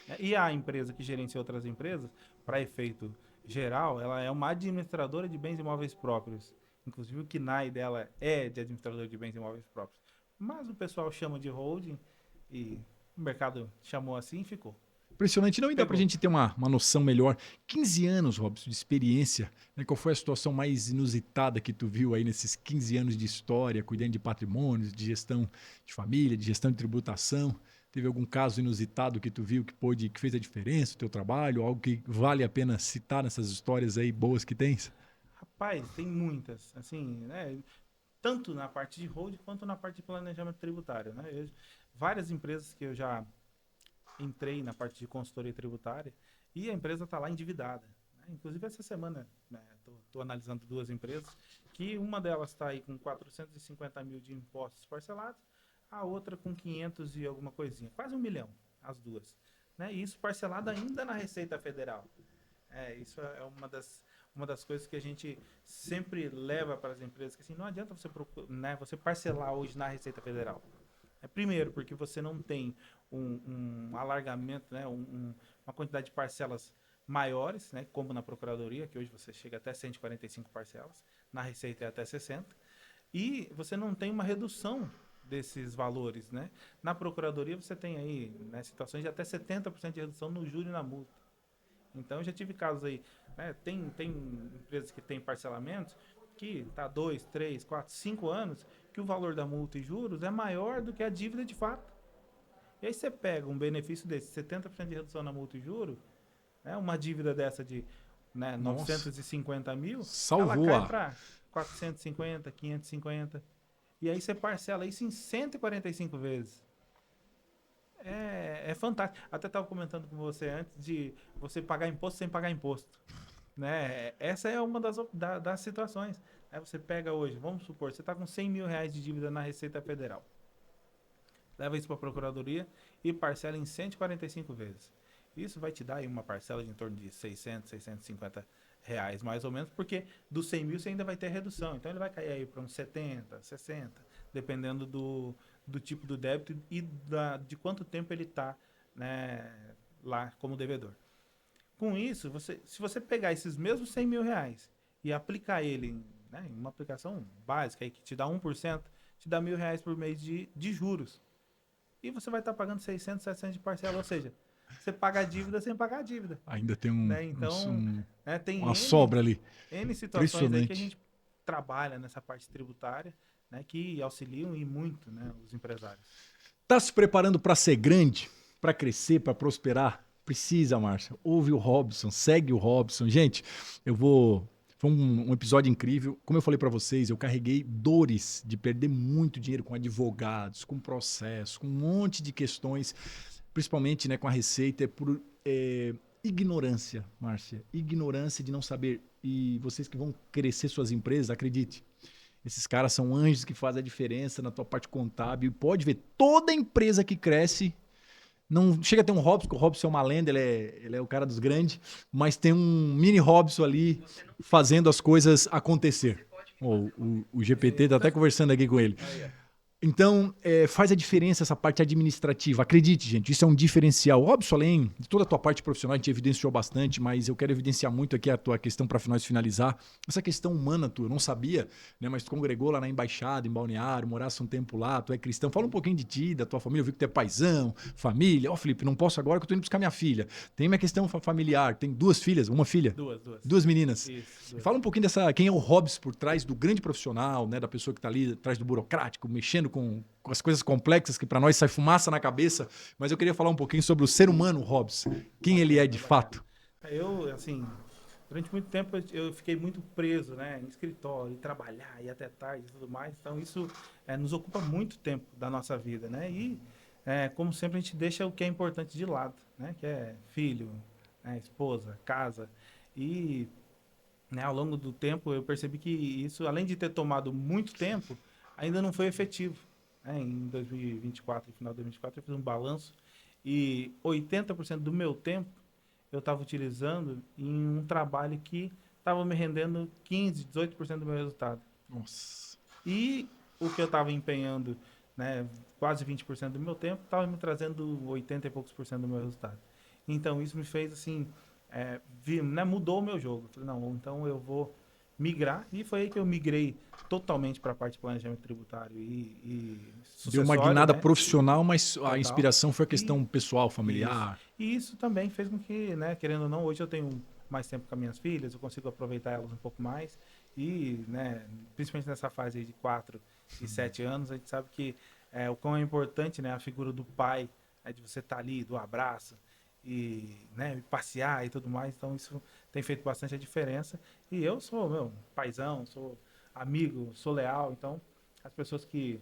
Speaker 1: Né? E a empresa que gerencia outras empresas, para efeito geral, ela é uma administradora de bens imóveis próprios. Inclusive o KNAI dela é de administrador de bens imóveis próprios. Mas o pessoal chama de holding e o mercado chamou assim e ficou.
Speaker 2: Impressionante, não? E dá para a
Speaker 1: Pegou.
Speaker 2: gente ter uma noção melhor. 15 anos, Robson, de experiência. Né? Qual foi a situação mais inusitada que tu viu aí nesses 15 anos de história, cuidando de patrimônios, de gestão de família, de gestão de tributação? Teve algum caso inusitado que tu viu que fez a diferença no teu trabalho? Algo que vale a pena citar nessas histórias aí boas que tens?
Speaker 1: Rapaz, tem muitas. Assim, né? Tanto na parte de holding quanto na parte de planejamento tributário. Né? Várias empresas que eu já entrei na parte de consultoria tributária e a empresa está lá endividada. Né? Inclusive, essa semana, estou analisando duas empresas, que uma delas está aí com 450 mil de impostos parcelados, a outra com 500 e alguma coisinha, quase 1 milhão, as duas. Né? E isso parcelado ainda na Receita Federal. Isso é uma das coisas que a gente sempre leva para as empresas, que assim, não adianta você parcelar hoje na Receita Federal. Primeiro, porque você não tem um alargamento, né, uma quantidade de parcelas maiores, né, como na Procuradoria, que hoje você chega até 145 parcelas, na Receita é até 60, e você não tem uma redução desses valores. Né? Na Procuradoria você tem aí, né, situações de até 70% de redução no juro e na multa. Então, eu já tive casos aí, né, tem empresas que têm parcelamentos que tá 2, 3, 4, 5 anos, que o valor da multa e juros é maior do que a dívida de fato. E aí você pega um benefício desse, 70% de redução na multa e juros, né, uma dívida dessa de né,
Speaker 2: Nossa,
Speaker 1: 950 mil, ela
Speaker 2: salvou
Speaker 1: cai
Speaker 2: a.
Speaker 1: para 450, 550. E aí você parcela isso em 145 vezes. É fantástico. Até estava comentando com você antes de você pagar imposto sem pagar imposto. Né? Essa é uma das situações. Aí você pega hoje, vamos supor, você está com 100 mil reais de dívida na Receita Federal. Leva isso para a Procuradoria e parcela em 145 vezes. Isso vai te dar aí uma parcela de em torno de 600, 650 reais, mais ou menos, porque dos 100 mil você ainda vai ter redução. Então ele vai cair aí para uns 70, 60, dependendo do tipo do débito e de quanto tempo ele está né, lá como devedor. Com isso, se você pegar esses mesmos 100 mil reais e aplicar ele né, em uma aplicação básica aí, que te dá 1%, te dá R$ 1.000 por mês de juros. E você vai estar pagando 600, 700 de parcela. Ou seja, você paga a dívida sem pagar a dívida.
Speaker 2: Ainda tem
Speaker 1: Né? Então, né, tem
Speaker 2: uma sobra ali.
Speaker 1: N situações aí que a
Speaker 2: Impressionante.
Speaker 1: gente trabalha nessa parte tributária né, que auxiliam e muito né, os empresários.
Speaker 2: Tá se preparando para ser grande, para crescer, para prosperar? Precisa, Márcia. Ouve o Robson, segue o Robson. Gente, eu vou. Foi um episódio incrível. Como eu falei para vocês, eu carreguei dores de perder muito dinheiro com advogados, com processo, com um monte de questões, principalmente né, com a Receita, por ignorância, Márcia. Ignorância de não saber. E vocês que vão crescer suas empresas, acredite, esses caras são anjos que fazem a diferença na tua parte contábil. E pode ver, toda empresa que cresce Não chega a ter um Robson, porque o Robson é uma lenda, ele é o cara dos grandes, mas tem um mini Robson ali fazendo as coisas acontecer. O GPT tá até conversando aqui com ele. Então, faz a diferença essa parte administrativa. Acredite, gente, isso é um diferencial. Robson, além de toda a tua parte profissional, a gente evidenciou bastante, mas eu quero evidenciar muito aqui a tua questão para nós finalizar. Essa questão humana tua, eu não sabia, né? Mas tu congregou lá na Embaixada, em Balneário, morasse um tempo lá, tu é cristão. Fala um pouquinho de ti, da tua família. Eu vi que tu é paizão, família. Ó, Felipe, não posso agora que eu tô indo buscar minha filha. Tem minha questão familiar. Tem 2 filhas, uma filha? Duas meninas.
Speaker 1: Isso.
Speaker 2: Fala um pouquinho dessa, quem é o Robson por trás do grande profissional, né? Da pessoa que tá ali atrás do burocrático, mexendo com as coisas complexas que para nós sai fumaça na cabeça, mas eu queria falar um pouquinho sobre o ser humano, Robson, quem ele é de fato.
Speaker 1: Eu, assim, durante muito tempo eu fiquei muito preso, né, em escritório, e trabalhar, e até tarde e tudo mais, então isso nos ocupa muito tempo da nossa vida, né, e como sempre a gente deixa o que é importante de lado, né, que é filho, né, esposa, casa, e né, ao longo do tempo eu percebi que isso, além de ter tomado muito tempo, ainda não foi efetivo. Em 2024, no final de 2024, eu fiz um balanço e 80% do meu tempo eu estava utilizando em um trabalho que estava me rendendo 15, 18% do meu resultado.
Speaker 2: Nossa.
Speaker 1: E o que eu estava empenhando, né, quase 20% do meu tempo, estava me trazendo 80 e poucos por cento do meu resultado. Então isso me fez assim, né, mudou o meu jogo. Eu falei, não, então eu vou migrar, e foi aí que eu migrei totalmente para a parte de planejamento tributário e
Speaker 2: Deu uma
Speaker 1: sucessório,
Speaker 2: guinada
Speaker 1: né?
Speaker 2: profissional, mas a
Speaker 1: Total.
Speaker 2: inspiração foi a questão pessoal, familiar.
Speaker 1: E isso também fez com que, né, querendo ou não, hoje eu tenho mais tempo com as minhas filhas, eu consigo aproveitar elas um pouco mais e, né, principalmente nessa fase aí de 4 e 7 anos, a gente sabe que o quão é importante, né, a figura do pai, né, de você estar ali, do abraço e, né, passear e tudo mais, então isso tem feito bastante a diferença. E eu sou, meu, paizão, sou amigo, sou leal, então as pessoas que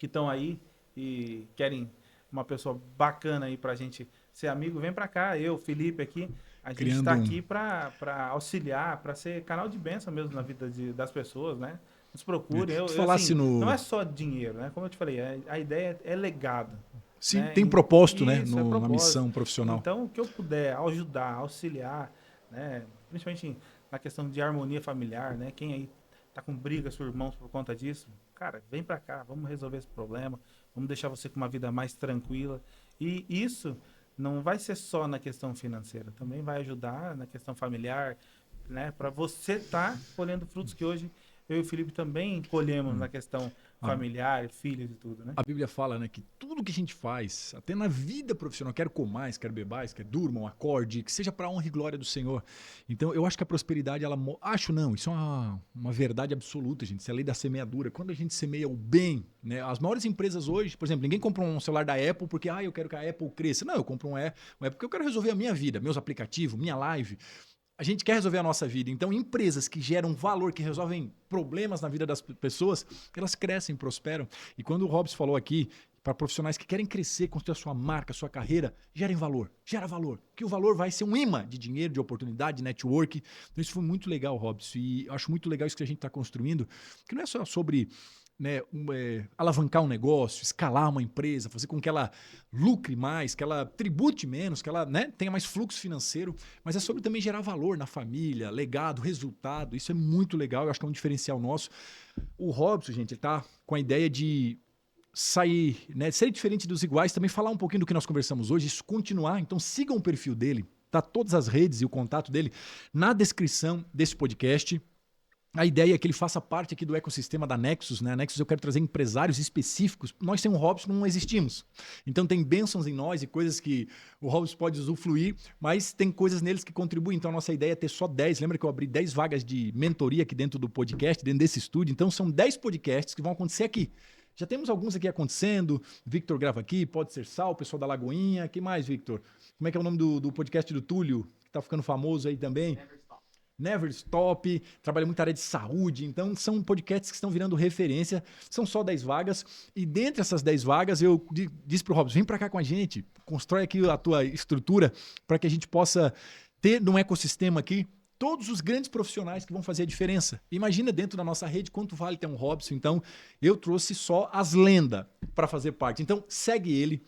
Speaker 1: estão aí e querem uma pessoa bacana aí pra gente ser amigo, vem pra cá, eu, Felipe aqui, a gente está aqui para auxiliar, para ser canal de bênção mesmo na vida das pessoas, né? Nos procurem.
Speaker 2: Tu falasse
Speaker 1: assim,
Speaker 2: no...
Speaker 1: Não é só dinheiro, né? Como eu te falei, a ideia é legado.
Speaker 2: Sim,
Speaker 1: né?
Speaker 2: tem propósito, né?
Speaker 1: Isso,
Speaker 2: Na missão profissional.
Speaker 1: Então, o que eu puder ajudar, auxiliar, né? Principalmente na questão de harmonia familiar, né? Quem aí tá com brigas por irmãos por conta disso, cara, vem para cá, vamos resolver esse problema, vamos deixar você com uma vida mais tranquila. E isso não vai ser só na questão financeira, também vai ajudar na questão familiar, né? Para você estar colhendo frutos que hoje eu e o Felipe também colhemos na questão familiar, filhos e tudo, né?
Speaker 2: A Bíblia fala, né, que tudo que a gente faz, até na vida profissional, quer comais, quer bebais, quer durmam, acorde, que seja para honra e glória do Senhor. Então, eu acho que a prosperidade, acho não, isso é uma verdade absoluta, gente, isso é a lei da semeadura. Quando a gente semeia o bem, né, as maiores empresas hoje, por exemplo, ninguém compra um celular da Apple porque, eu quero que a Apple cresça. Não, eu compro um Apple porque eu quero resolver a minha vida, meus aplicativos, minha live. A gente quer resolver a nossa vida. Então, empresas que geram valor, que resolvem problemas na vida das pessoas, elas crescem, prosperam. E quando o Robson falou aqui, para profissionais que querem crescer, construir a sua marca, a sua carreira, gerem valor, gera valor. Que o valor vai ser um imã de dinheiro, de oportunidade, de network. Então, isso foi muito legal, Robson. E eu acho muito legal isso que a gente está construindo, que não é só sobre... né, alavancar um negócio, escalar uma empresa, fazer com que ela lucre mais, que ela tribute menos, que ela, né, tenha mais fluxo financeiro, mas é sobre também gerar valor na família, legado, resultado. Isso é muito legal, eu acho que é um diferencial nosso. O Robson, gente, ele tá com a ideia de sair, né, ser diferente dos iguais, também falar um pouquinho do que nós conversamos hoje, isso continuar. Então sigam o perfil dele, tá todas as redes e o contato dele na descrição desse podcast. A ideia é que ele faça parte aqui do ecossistema da Nexus, né? A Nexus eu quero trazer empresários específicos. Nós sem o Robson não existimos. Então tem bênçãos em nós e coisas que o Robson pode usufruir, mas tem coisas neles que contribuem. Então a nossa ideia é ter só 10. Lembra que eu abri 10 vagas de mentoria aqui dentro do podcast, dentro desse estúdio? Então são 10 podcasts que vão acontecer aqui. Já temos alguns aqui acontecendo. Victor grava aqui, Pode Ser Sal, o pessoal da Lagoinha. Que mais, Victor? Como é que é o nome do podcast do Túlio, que tá ficando famoso aí também? Never Stop, trabalha muito na área de saúde, então são podcasts que estão virando referência, são só 10 vagas, e dentre essas 10 vagas eu disse pro Robson, vem para cá com a gente, constrói aqui a tua estrutura para que a gente possa ter num ecossistema aqui todos os grandes profissionais que vão fazer a diferença. Imagina dentro da nossa rede quanto vale ter um Robson, então eu trouxe só as lendas para fazer parte, então segue ele.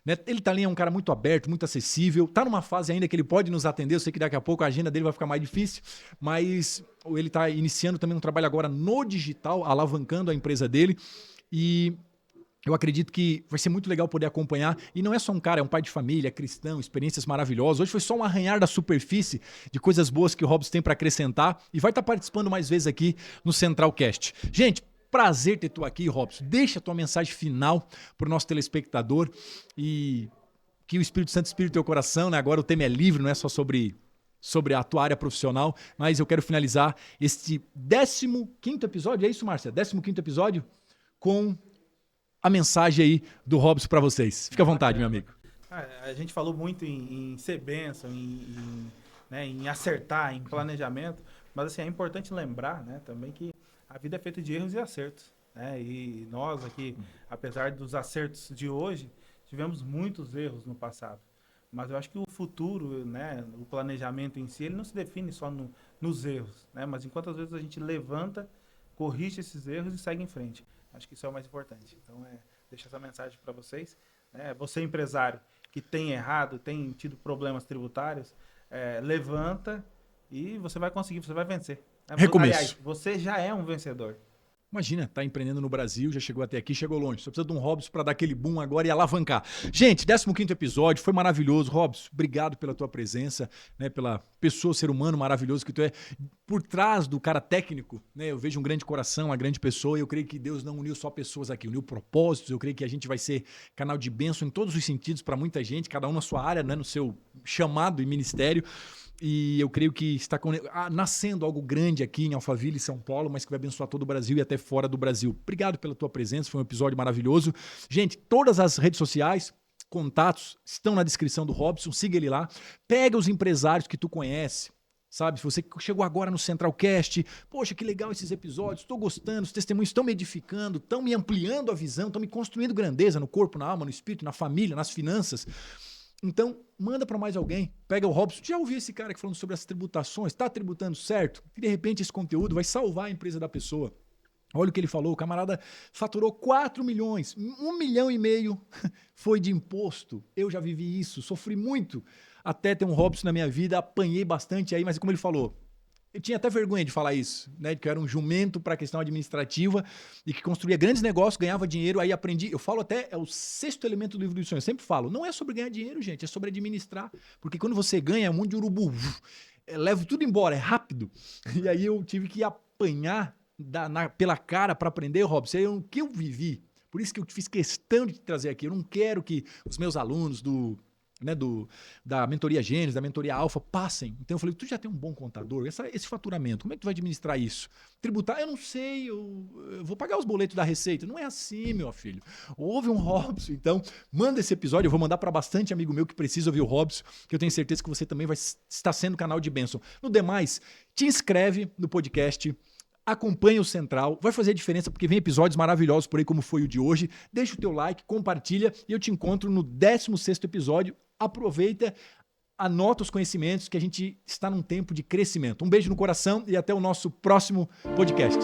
Speaker 2: né? Ele também é um cara muito aberto, muito acessível, tá numa fase ainda que ele pode nos atender, eu sei que daqui a pouco a agenda dele vai ficar mais difícil, mas ele tá iniciando também um trabalho agora no digital, alavancando a empresa dele, e eu acredito que vai ser muito legal poder acompanhar. E não é só um cara, é um pai de família, é cristão, experiências maravilhosas. Hoje foi só um arranhar da superfície de coisas boas que o Robson tem para acrescentar e vai estar participando mais vezes aqui no Centralcast. Gente, prazer ter tu aqui, Robson. Deixa a tua mensagem final para o nosso telespectador e que o Espírito Santo inspire o teu coração, né? Agora o tema é livre, não é só sobre a tua área profissional, mas eu quero finalizar este 15º episódio, é isso, Márcia? 15º episódio com a mensagem aí do Robson para vocês. Fica à vontade, meu amigo.
Speaker 1: A gente falou muito em ser bênção, né, em acertar, em planejamento, mas assim, é importante lembrar, né, também que a vida é feita de erros e acertos. Né, e nós aqui, apesar dos acertos de hoje, tivemos muitos erros no passado. Mas eu acho que o futuro, né, o planejamento em si, ele não se define só nos erros, né, mas enquanto às vezes a gente levanta, corrige esses erros e segue em frente. Acho que isso é o mais importante. Então, deixa essa mensagem para vocês. Você, empresário, que tem errado, tem tido problemas tributários, levanta e você vai conseguir, você vai vencer.
Speaker 2: Recomeço.
Speaker 1: Aliás, você já é um vencedor.
Speaker 2: Imagina, tá empreendendo no Brasil, já chegou até aqui, chegou longe. Só precisa de um Robson para dar aquele boom agora e alavancar. Gente, 15º episódio, foi maravilhoso. Robson, obrigado pela tua presença, né, pela pessoa, ser humano maravilhoso que tu é. Por trás do cara técnico, né, eu vejo um grande coração, uma grande pessoa, e eu creio que Deus não uniu só pessoas aqui, uniu propósitos. Eu creio que a gente vai ser canal de bênção em todos os sentidos para muita gente, cada um na sua área, né, no seu chamado e ministério. E eu creio que está nascendo algo grande aqui em Alphaville, São Paulo, mas que vai abençoar todo o Brasil e até fora do Brasil. Obrigado pela tua presença, foi um episódio maravilhoso. Gente, todas as redes sociais, contatos, estão na descrição do Robson, siga ele lá. Pega os empresários que tu conhece, sabe? Se você chegou agora no Centralcast, poxa, que legal esses episódios, estou gostando, os testemunhos estão me edificando, estão me ampliando a visão, estão me construindo grandeza no corpo, na alma, no espírito, na família, nas finanças. Então, manda para mais alguém. Pega o Robson. Já ouviu esse cara aqui falando sobre as tributações? Está tributando certo? E de repente esse conteúdo vai salvar a empresa da pessoa. Olha o que ele falou. O camarada faturou 4 milhões. 1,5 milhão foi de imposto. Eu já vivi isso. Sofri muito até ter um Robson na minha vida. Apanhei bastante aí, mas como ele falou, eu tinha até vergonha de falar isso, né? Que eu era um jumento para a questão administrativa e que construía grandes negócios, ganhava dinheiro, aí aprendi. Eu falo até, é o 6º elemento do livro dos sonhos. Eu sempre falo, não é sobre ganhar dinheiro, gente, é sobre administrar. Porque quando você ganha, é um monte de urubu. Leva tudo embora, é rápido. E aí eu tive que apanhar pela cara para aprender, Robson, o que eu vivi. Por isso que eu fiz questão de te trazer aqui. Eu não quero que os meus alunos da mentoria Gênesis, da mentoria Alfa, passem. Então eu falei, tu já tem um bom contador, esse faturamento, como é que tu vai administrar isso? Tributar? Eu não sei, eu vou pagar os boletos da Receita. Não é assim, meu filho. Houve um Robson, então manda esse episódio, eu vou mandar para bastante amigo meu que precisa ouvir o Robson, que eu tenho certeza que você também vai estar sendo canal de bênção. No demais, te inscreve no podcast, acompanha o Central, vai fazer a diferença porque vem episódios maravilhosos por aí como foi o de hoje. Deixa o teu like, compartilha e eu te encontro no 16º episódio. Aproveita, anota os conhecimentos que a gente está num tempo de crescimento. Um beijo no coração e até o nosso próximo podcast.